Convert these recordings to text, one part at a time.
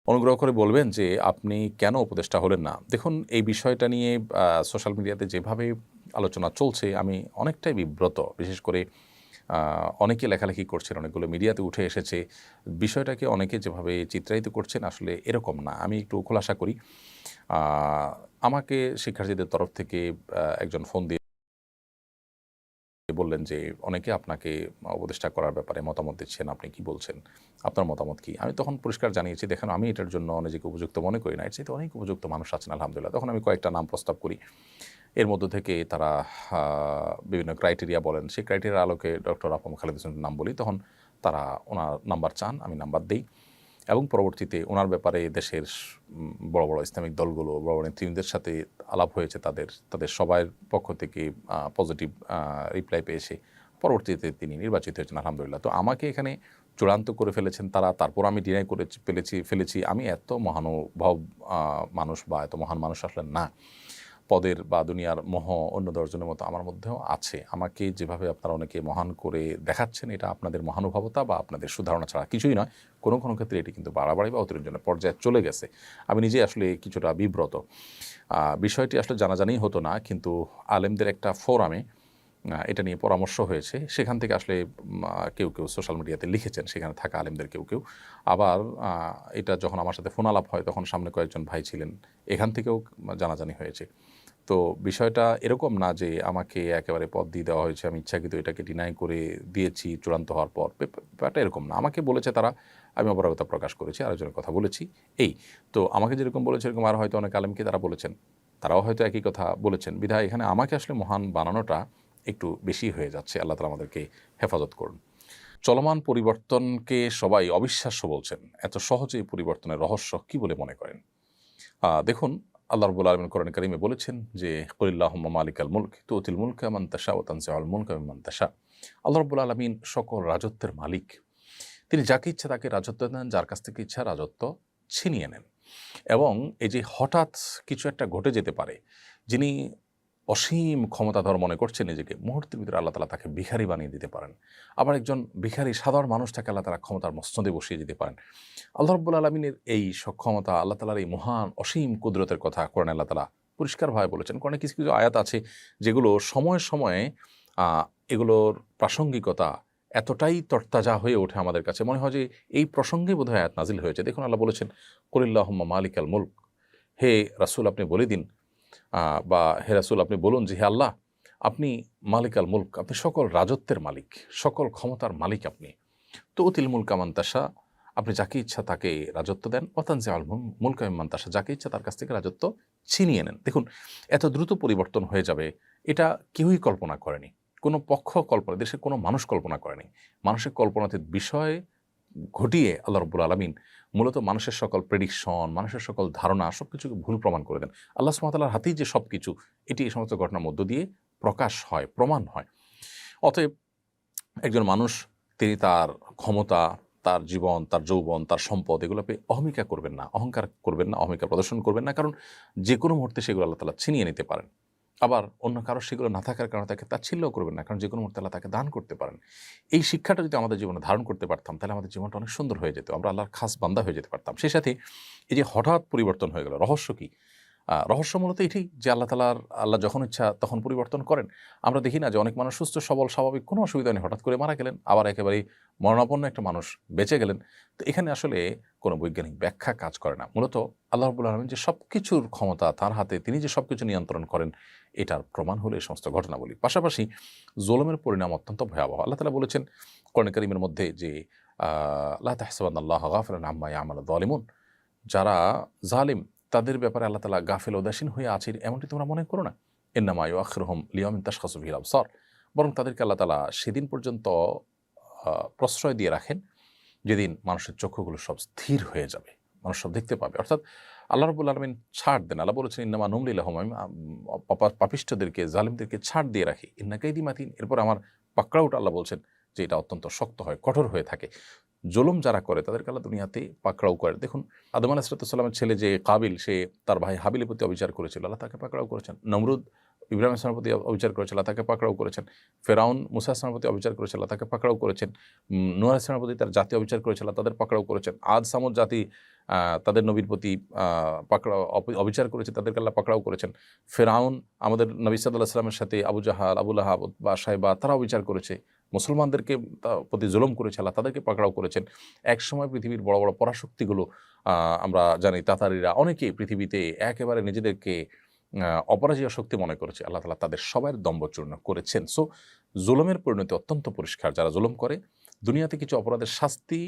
অনুগ্রহ করে বলবেন যে আপনি কেন উপদেষ্টা হলেন না? দেখুন, এই বিষয়টা নিয়ে সোশ্যাল মিডিয়াতে যেভাবে আলোচনা চলছে আমি অনেকটাই বিব্রত। বিশেষ করে অনেকে লেখালেখি করছেন, অনেকগুলো মিডিয়াতে উঠে এসেছে। বিষয়টাকে অনেকে যেভাবে চিত্রায়িত করছেন আসলে এরকম না। আমি একটু খোলাসা করি। আ আমাকে শিক্ষার্থীদের তরফ থেকে একজন ফোন দিয়ে বললেন যে, "অনেকে আপনাকে উপদেষ্টা করার ব্যাপারে মতামত দিচ্ছেন। আপনি কি বলছেন? আপনার মতামত কি?" আমি তখন পরিষ্কার জানিয়েছি, "দেখেন, আমি এটার জন্য নিজেকে উপযুক্ত মনে করি না। এর চাইতে অনেক উপযুক্ত মানুষ আছেন আলহামদুলিল্লাহ।" তখন আমি কয়েকটা নাম প্রস্তাব করি। এর মধ্য থেকে তারা আ বিভিন্ন ক্রাইটেরিয়া বলেন। সেই ক্রাইটেরিয়ার আলোকে ডক্টর আহমদ খালেদ হোসেনের নাম বলি। তখন তারা উনার নাম্বার চান, আমি নাম্বার দেই। এবং পরবর্তীতে উনার ব্যাপারে দেশের বড়, বড় ইসলামিক দলগুলো, বড়, বড় নেতৃবৃন্দের সাথে আলাপ হয়েছে তাদের। তাদের সবার পক্ষ থেকে পজিটিভ রিপ্লাই পেয়েছে। পরবর্তীতে তিনি নির্বাচিত হয়েছেন আলহামদুলিল্লাহ। তো আমাকে এখানে চূড়ান্ত করে ফেলেছেন তারা। তারপর আমি ডিনাই করে ফেলেছি। আমি এত মহানুভব আ মানুষ বা এত মহান মানুষ আসলে না। পদের বা দুনিয়ার মোহ অন্য ১০ জনের মতো আমার মধ্যেও আছে। আমাকে যেভাবে আপনারা অনেকে মহান করে দেখাচ্ছেন, এটা আপনাদের মহানুভবতা বা আপনাদের সুধারণা ছাড়া কিছুই নয়। কোনো ক্ষেত্রে এটি কিন্তু বাড়াবাড়ি বা অতিরঞ্জনের পর্যায়ে চলে গেছে। আমি নিজেই আসলে কিছুটা বিব্রত। বিষয়টি আসলে জানাজানিই হতো না, কিন্তু আলেমদের একটা ফোরামে এটা নিয়ে পরামর্শ হয়েছে। সেখান থেকে আসলে কেউ সোশ্যাল মিডিয়াতে লিখেছেন, সেখানে থাকা আলেমদের কেউ। আবার এটা যখন আমার সাথে ফোন আলাপ হয়, তখন সামনে কয়েকজন ভাই ছিলেন। এখান থেকেও জানাজানি হয়েছে। তো বিষয়টা এরকম না যে আমাকে একেবারে পদ দিয়ে দেওয়া হয়েছে, আমি ইচ্ছাকৃত এটাকে ডিনাই করে দিয়েছি চূড়ান্ত হওয়ার পর। ব্যাপারটা এরকম না। আমাকে বলেছে তারা, আমি অপারগতা প্রকাশ করেছি, আরেকজনের কথা বলেছি, এই। তো আমাকে যেরকম বলেছে এরকম আর হয়তো অনেক আলেমকে তারা বলেছেন। তারাও হয়তো একই কথা বলেছেন। বিধায় এখানে আমাকে আসলে মহান বানানোটা একটু বেশি হয়ে যাচ্ছে। আল্লাহ তাআলা আমাদেরকে হেফাজত করুন। চলমান পরিবর্তনকে সবাই অবিশ্বাস্য বলছেন। এত সহজে এই পরিবর্তনের রহস্য কী বলে মনে করেন? দেখুন, আল্লাহ রাব্বুল আলামিন কোরআনে কারিমে বলেছেন যে, কুলিল্লাহুম্মা মালিকাল মুলক তুতিল মুলকা মান তাশা ওয়া তানজিউল মুলকা মিম্মান তাশা। আল্লাহ রাব্বুল আলামিন সকল রাজত্বের মালিক। তিনি যাকে ইচ্ছা তাকে রাজত্ব দেন, যার কাছ থেকে ইচ্ছা রাজত্ব ছিনিয়ে নেন। এবং এই যে হঠাৎ কিছু একটা ঘটে যেতে পারে, যিনি অসীম ক্ষমতাধর মনে করছেন নিজেকে, মুহূর্তের ভিতরে আল্লাহ তাআলা তাকে ভিখারি বানিয়ে দিতে পারেন। আবার একজন ভিখারি সাধারণ মানুষটাকে আল্লাহ তাআলা ক্ষমতার মসনদে বসিয়ে দিতে পারেন। আল্লাহ রাব্বুল আলামিনের এই সক্ষমতা, আল্লাহ তাআলার এই মহান অসীম কুদরতের কথা কোরআনে আল্লাহ তাআলা পরিষ্কারভাবে বলেছেন। কোরআনে কিছু আয়াত আছে যেগুলো সময়ে আ এগুলোর প্রাসঙ্গিকতা এতটাই তরতাজা হয়ে ওঠে আমাদের কাছে। মনে হয় যে এই প্রসঙ্গে বোধহয় আয়াত নাজিল হয়েছে। দেখুন, আল্লাহ বলেছেন, কুলিল্লাহুম্মা মালিকাল মুলক। হে রাসূল, আপনি বলে দিন, বা হে রাসূল আপনি বলুন যে, হে আল্লাহ, আপনি মালিকাল মুলক, আপনি সকল রাজত্বের মালিক, সকল ক্ষমতার মালিক আপনি। তুতিল মুলকা মান তাশা, আপনি যাকে ইচ্ছা তাকে রাজত্ব দেন। ওয়া তানজিউল মুলকা মিম্মান তাশা, যাকে ইচ্ছা তার কাছ থেকে রাজত্ব ছিনিয়ে নেন। দেখুন, এত দ্রুত পরিবর্তন হয়ে যাবে এটা কেউই কল্পনা করেনি। কোনো পক্ষ কল্পনা, দেশের কোনো মানুষ কল্পনা করেনি। মানুষের কল্পনাতীত বিষয় ঘটিয়ে আল্লাহ রাব্বুল আলামিন মূলত মানুষের সকল প্রেডিকশন, মানুষের সকল ধারণা সবকিছুকে ভুল প্রমাণ করে দেন। আল্লাহ সুবহানাহু ওয়া তাআলার হাতেই যে সবকিছু, এটি এই সমস্ত ঘটনার মধ্য দিয়ে প্রকাশ হয়, প্রমাণ হয়। অতএব একজন মানুষ, তিনি তার ক্ষমতা, তার জীবন, তার যৌবন, তার সম্পদ এগুলো পেয়ে অহমিকা করবেন না, অহংকার করবেন না, অহমিকা প্রদর্শন করবেন না। কারণ যেকোনো মুহূর্তে সেগুলো আল্লাহ তাআলা ছিনিয়ে নিতে পারেন। আবার অন্য কারো সেগুলো না থাকার কারণে তাকে তাচ্ছিল্যও করবেন না। কারণ যেকোনো মুহূর্তে আল্লাহ তাকে দান করতে পারেন। এই শিক্ষাটা যদি আমাদের জীবনে ধারণ করতে পারতাম, তাহলে আমাদের জীবনটা অনেক সুন্দর হয়ে যেত। আমরা আল্লাহর খাস বান্দা হয়ে যেতে পারতাম। সেই সাথে এই যে হঠাৎ পরিবর্তন হয়ে গেল, রহস্য কি? রহস্য মূলত এটাই যে আল্লাহ যখন ইচ্ছা তখন পরিবর্তন করেন। আমরা দেখি না যে অনেক মানুষ সুস্থ সবল স্বাভাবিক কোনো অসুবিধা নেই, হঠাৎ করে মারা গেলেন। আবার একেবারেই মরণাপন্ন একটা মানুষ বেঁচে গেলেন। তো এখানে আসলে কোনো বৈজ্ঞানিক ব্যাখ্যা কাজ করে না। মূলত আল্লাহ রাব্বুল আলামিন যে সবকিছুর ক্ষমতা তার হাতে, তিনি যে সবকিছু নিয়ন্ত্রণ করেন, এটার প্রমাণ হলো এই সমস্ত ঘটনাবলী। পাশাপাশি জুলুমের পরিণাম অত্যন্ত ভয়াবহ। আল্লাহ তাআলা বলেছেন কোরআনে কারীমের মধ্যে যে, আ লা তাহসাবান্নাল্লাহা গাফিলান আম্মা ইয়ামালু যালিমুন, যারা জালিম তাদের ব্যাপারে আল্লাহ তাআলা গাফিল উদাসীন হয়ে আছেন এমনটি তোমরা মনে করো না। ইন্নামা ইউআখিরুহুম লিয়াউমিন তাশখাসু ফিহিল আবসার, বরং তাদেরকে আল্লাহ তাআলা সেদিন পর্যন্ত প্রশ্রয় দিয়ে রাখেন যেদিন মানুষের চক্ষুগুলো সব স্থির হয়ে যাবে, মানুষ সব দেখতে পাবে। অর্থাৎ আল্লাহ রাব্বুল আলামিন ছাড় দেন। আল্লাহ বলেছেন, ইন্নামা নুমলি লাহুম, আমি পাপিষ্ঠদেরকে, জালিমদেরকে ছাড় দিয়ে রাখি। ইন্না কাইদি মাতিন, এরপর আমার পাকড়াওটা আল্লাহ বলছেন যে এটা অত্যন্ত শক্ত হয়, কঠোর হয়ে থাকে। জুলুম যারা করে তাদেরকে আল্লাহ দুনিয়াতে পাকড়াও করে। দেখুন, আদম আলাইহিস সালামের ছেলে যে কাবিল, সে তার ভাই হাবিলের প্রতি অবিচার করেছিল, আল্লাহ তাকে পাকড়াও করেছেন। নমরুদ ইব্রাহিম ইসলামের প্রতি অবিচার করেছে, আল্লাহ তাকে পাকড়াও করেছেন। ফেরাউন মুসা ইসলামের প্রতি অবিচার করেছে, আল্লাহ তাকে পাকড়াও করেছেন। নূহ ইসলামের প্রতি তার জাতি অবিচার করেছে, আল্লাহ তাদের পাকড়াও করেছেন। আদ সামুদ জাতি তাদের নবীর প্রতি পাকড়াও অবিচার করেছে, তাদেরকে আল্লাহ পাকড়াও করেছেন। ফেরাউন আমাদের নবী সাল্লাল্লাহু আলাইহি সাল্লামের সাথে আবু জাহাল, আবু লাহাব বা সাইবা তারা অবিচার করেছে, মুসলমানদেরকে প্রতি জুলুম করেছে, আল্লাহ তাদেরকে পাকড়াও করেছেন। একসময় পৃথিবীর বড় বড় পরাশক্তিগুলো আমরা জানি তাতারিরা অনেকেই পৃথিবীতে একেবারে নিজেদেরকে অপরাজেয় শক্তি মনে করেছে, আল্লাহ তাআলা তাদের সবার দম্ভচূর্ণ করেছেন। সো জুলুমের পরিণতি অত্যন্ত পরিষ্কার। যারা জুলুম করে দুনিয়াতে কিছু অপরাধের শাস্তি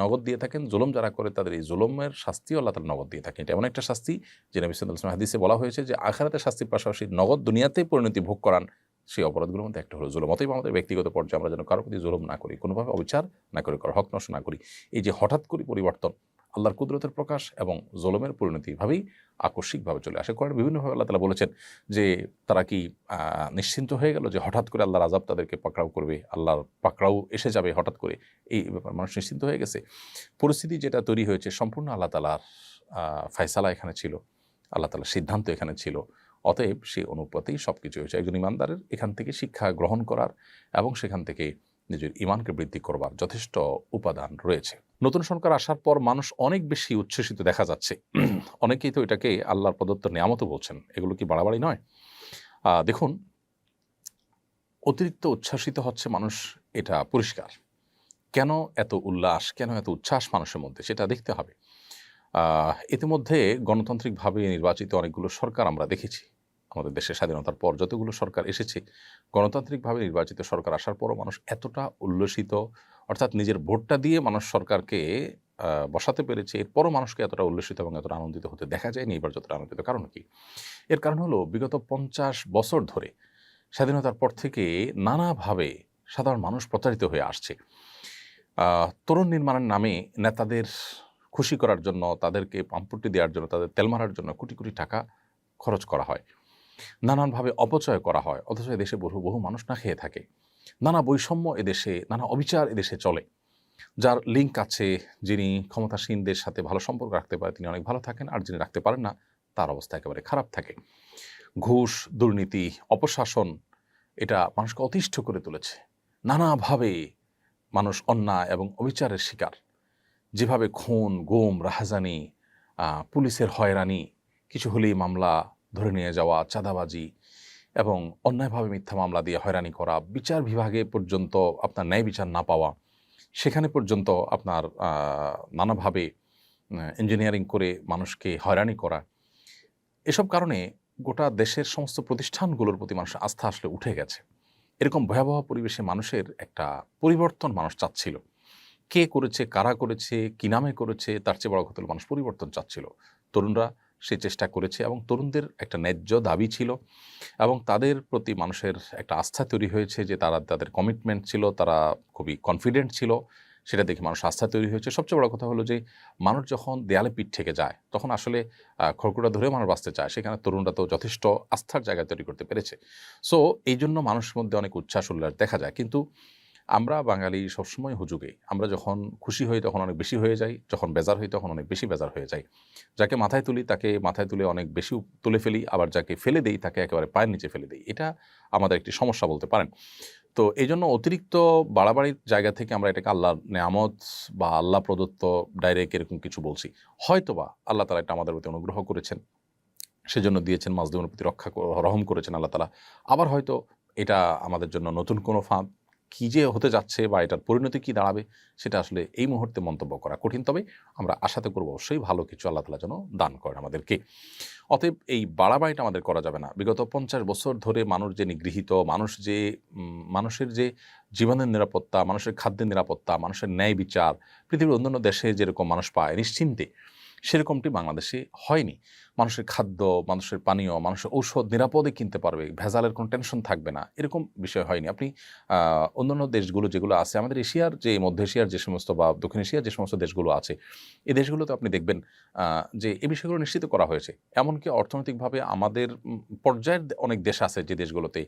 নগদ দিয়ে থাকেন, জুলুম যারা করে তাদের এই জুলুমের শাস্তিও আল্লাহ তাআলা নগদ দিয়ে থাকেন। এটা এমন একটা শাস্তি যে নবী সাল্লাল্লাহু আলাইহি ওয়াসাল্লাম হাদিসে বলা হয়েছে যে আখিরাতের শাস্তির পাশাপাশি নগদ দুনিয়াতেই পরিণতি ভোগ করান সেই অপরাধগুলোর মধ্যে একটা হলো জুলুম। অতএব আমাদের ব্যক্তিগত পর্যায়ে আমরা যেন কারোর প্রতি জুলুম না করি, কোনোভাবে অবিচার না করি, কারো হক নষ্ট না করি। এই যে হঠাৎ করে পরিবর্তন আল্লাহর কুদরতের প্রকাশ এবং জুলুমের পরিণতি ভাবেই আকস্মিকভাবে চলে আসে। কোরআনে বিভিন্নভাবে আল্লাহ তাআলা বলেছেন যে তারা কি নিশ্চিন্ত হয়ে গেল যে হঠাৎ করে আল্লাহর আযাব তাদেরকে পাকড়াও করবে, আল্লাহর পাকড়াও এসে যাবে হঠাৎ করে, এই ব্যাপার মানুষ নিশ্চিন্ত হয়ে গেছে? পরিস্থিতি যেটা তৈরি হয়েছে সম্পূর্ণ আল্লাহ তাআলার ফায়সালা এখানে ছিল, আল্লাহ তাআলার সিদ্ধান্ত এখানে ছিল। অতএব সেই অনুপাতেই সব কিছু হয়েছে। একজন ইমানদারের এখান থেকে শিক্ষা গ্রহণ করার এবং সেখান থেকে নিজের ঈমানকে বৃদ্ধি করবার যথেষ্ট উপাদান রয়েছে। নতুন সরকার আসার পর মানুষ অনেক বেশি উচ্ছ্বসিত দেখা যাচ্ছে। অনেকেই তো এটাকে আল্লাহর প্রদত্ত নেয়ামতও বলছেন। এগুলো কি বাড়াবাড়ি নয়? দেখুন, অতিরিক্ত উচ্ছ্বাসিত হচ্ছে মানুষ, এটা পরিষ্কার। কেন এত উল্লাস, কেন এত উচ্ছ্বাস মানুষের মধ্যে, সেটা দেখতে হবে। ইতিমধ্যে গণতান্ত্রিকভাবে নির্বাচিত অনেকগুলো সরকার আমরা দেখেছি। আমাদের দেশের স্বাধীনতার পর যতগুলো সরকার এসেছে, গণতান্ত্রিকভাবে নির্বাচিত সরকার আসার পরও মানুষ এতটা উল্লসিত, অর্থাৎ নিজের ভোটটা দিয়ে মানুষ সরকারকে বসাতে পেরেছে, এরপরও মানুষকে এতটা উল্লসিত এবং এতটা আনন্দিত হতে দেখা যায়নি এবার যতটা আনন্দিত। কারণ কি? এর কারণ হলো বিগত 50 বছর ধরে স্বাধীনতার পর থেকে নানাভাবে সাধারণ মানুষ প্রতারিত হয়ে আসছে। তরুণ নির্মাণের নামে নেতাদের খুশি করার জন্য, তাদেরকে পাম্পটি দেওয়ার জন্য, তাদের তেল মারার জন্য কোটি কোটি টাকা খরচ করা হয়, নানানভাবে অপচয় করা হয়, অথচ এদেশে বহু বহু মানুষ না খেয়ে থাকে। নানা বৈষম্য এদেশে, নানা অবিচার এদেশে চলে। যার লিঙ্ক আছে, যিনি ক্ষমতাসীনদের সাথে ভালো সম্পর্ক রাখতে পারে তিনি অনেক ভালো থাকেন, আর যিনি রাখতে পারেন না তার অবস্থা একেবারে খারাপ থাকে। ঘুষ, দুর্নীতি, অপশাসন এটা মানুষকে অতিষ্ঠ করে তুলেছে। নানাভাবে মানুষ অন্যায় এবং অবিচারের শিকার। যেভাবে খুন, গুম, রাহাজানি, পুলিশের হয়রানি, কিছু হলেই মামলা ধরে নিয়ে যাওয়া, চাঁদাবাজি এবং অন্যায়ভাবে মিথ্যা মামলা দিয়ে হয়রানি করা, বিচার বিভাগে পর্যন্ত আপনার ন্যায় বিচার না পাওয়া, সেখানে পর্যন্ত আপনার নানাভাবে ইঞ্জিনিয়ারিং করে মানুষকে হয়রানি করা, এসব কারণে গোটা দেশের সমস্ত প্রতিষ্ঠানগুলোর প্রতি মানুষের আস্থা আসলে উঠে গেছে। এরকম ভয়াবহ পরিবেশে মানুষের একটা পরিবর্তন মানুষ চাচ্ছিল। কে করেছে, কারা করেছে, কী নামে করেছে, তার চেয়ে বড় কথা হলো মানুষ পরিবর্তন চাচ্ছিল। তরুণরা সেই চেষ্টা করেছে এবং তরুণদের একটা ন্যায্য দাবি ছিল এবং তাদের প্রতি মানুষের একটা আস্থা তৈরি হয়েছে যে তাদের কমিটমেন্ট ছিল, তারা খুবই কনফিডেন্ট ছিল, সেটা দেখে মানুষ আস্থা তৈরি হয়েছে। সবচেয়ে বড় কথা হলো যে মানুষ যখন দেয়ালে পিঠ থেকে যায় তখন আসলে খড়কুটা ধরে মানুষ বাঁচতে চায়, সেখানে তরুণরা তো যথেষ্ট আস্থার জায়গা তৈরি করতে পেরেছে। সো এই জন্য মানুষের মধ্যে অনেক উচ্ছ্বাস উল্লাস দেখা যায়। কিন্তু আমরা বাঙালি সবসময় হুজুগে, আমরা যখন খুশি হই তখন অনেক বেশি হয়ে যাই, যখন বেজার হই তখন অনেক বেশি বেজার হয়ে যাই। যাকে মাথায় তুলি তাকে মাথায় তুলে অনেক বেশি তুলে ফেলি, আবার যাকে ফেলে দেই তাকে একেবারে পায়ের নিচে ফেলে দিই। এটা আমাদের একটি সমস্যা বলতে পারেন। তো এই জন্য অতিরিক্ত বাড়াবাড়ির জায়গা থেকে আমরা এটাকে আল্লাহর নেয়ামত বা আল্লাহ প্রদত্ত ডাইরেক্ট এরকম কিছু বলছি। হয়তোবা আল্লাহ তাআলা এটা আমাদের প্রতি অনুগ্রহ করেছেন, সেজন্য দিয়েছেন, মাজলুমের প্রতি রহম করেছেন আল্লাহ তাআলা। আবার হয়তো এটা আমাদের জন্য নতুন কোনো ফাঁদ, কী যে হতে যাচ্ছে বা এটার পরিণতি কী দাঁড়াবে সেটা আসলে এই মুহূর্তে মন্তব্য করা কঠিন। তবে আমরা আশাতে করব অবশ্যই ভালো কিছু আল্লাহ তাআলা যেন দান করেন আমাদেরকে। অতএব এই বাড়াবাড়িটা আমাদের করা যাবে না। বিগত 50 বছর ধরে মানুষ যে নিগৃহীত, মানুষের যে জীবনের নিরাপত্তা, মানুষের খাদ্যের নিরাপত্তা, মানুষের ন্যায় বিচার পৃথিবীর অন্যান্য দেশে যেরকম মানুষ পায় নিশ্চিন্তে, সেরকমটি বাংলাদেশে হয়নি। মানুষের খাদ্য, মানুষের পানীয়, মানুষের ঔষধ নিরাপদে কিনতে পারবে, ভেজালের কোনো টেনশন থাকবে না, এরকম বিষয় হয়নি। আপনি অন্যান্য দেশগুলো যেগুলো আছে, আমাদের এশিয়ার যে মধ্য এশিয়ার যে সমস্ত বা দক্ষিণ এশিয়ার যে সমস্ত দেশগুলো আছে, এই দেশগুলোতে আপনি দেখবেন যে এই বিষয়গুলো নিশ্চিত করা হয়েছে। এমনকি অর্থনৈতিকভাবে আমাদের পর্যায়ের অনেক দেশ আছে যে দেশগুলোতে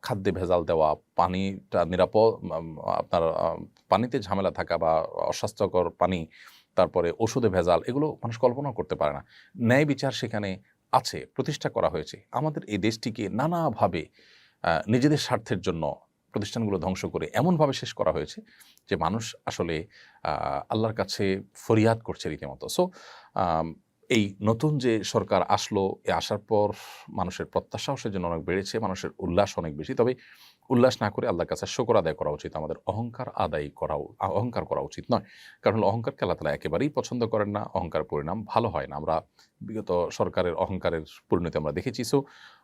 খাদ্যে ভেজাল দেওয়া, পানিটা নিরাপদ, আপনার পানিতে ঝামেলা থাকা বা অস্বাস্থ্যকর পানি, তারপরে ওষুধে ভেজাল, এগুলো মানুষ কল্পনাও করতে পারে না। ন্যায় বিচার সেখানে আছে, প্রতিষ্ঠা করা হয়েছে, আমাদের এই দেশটিকে নানাভাবে নিজেদের স্বার্থের জন্য প্রতিষ্ঠানগুলো ধ্বংস করে এমনভাবে শেষ করা হয়েছে যে মানুষ আসলে আল্লাহর কাছে ফরিয়াদ করছে রীতিমতো। সো এই নতুন যে সরকার আসলো, এ আসার পর মানুষের প্রত্যাশাও সেজন্য অনেক বেড়েছে, মানুষের উল্লাস অনেক বেশি। তবে উল্লাস না করে আল্লাহর কাছে শুকর আদায় করা উচিত। আমাদের অহংকার করা উচিত নয়। কারণ হলো অহংকারকে আল্লাহ তাআলা একেবারেই পছন্দ করেন না। অহংকার পরিণাম ভালো হয় না। আমরা বিগত সরকারের অহংকারের পরিণতি আমরা দেখেছি। সো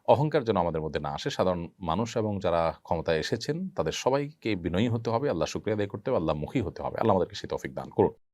অহংকার যেন আমাদের মধ্যে না আসে। সাধারণ মানুষ এবং যারা ক্ষমতায় এসেছেন তাদের সবাইকে বিনয়ী হতে হবে, আল্লাহর শুকরিয়া আদায় করতে হবে, আল্লাহমুখী হতে হবে। আল্লাহ আমাদেরকে সেই তৌফিক দান করুন।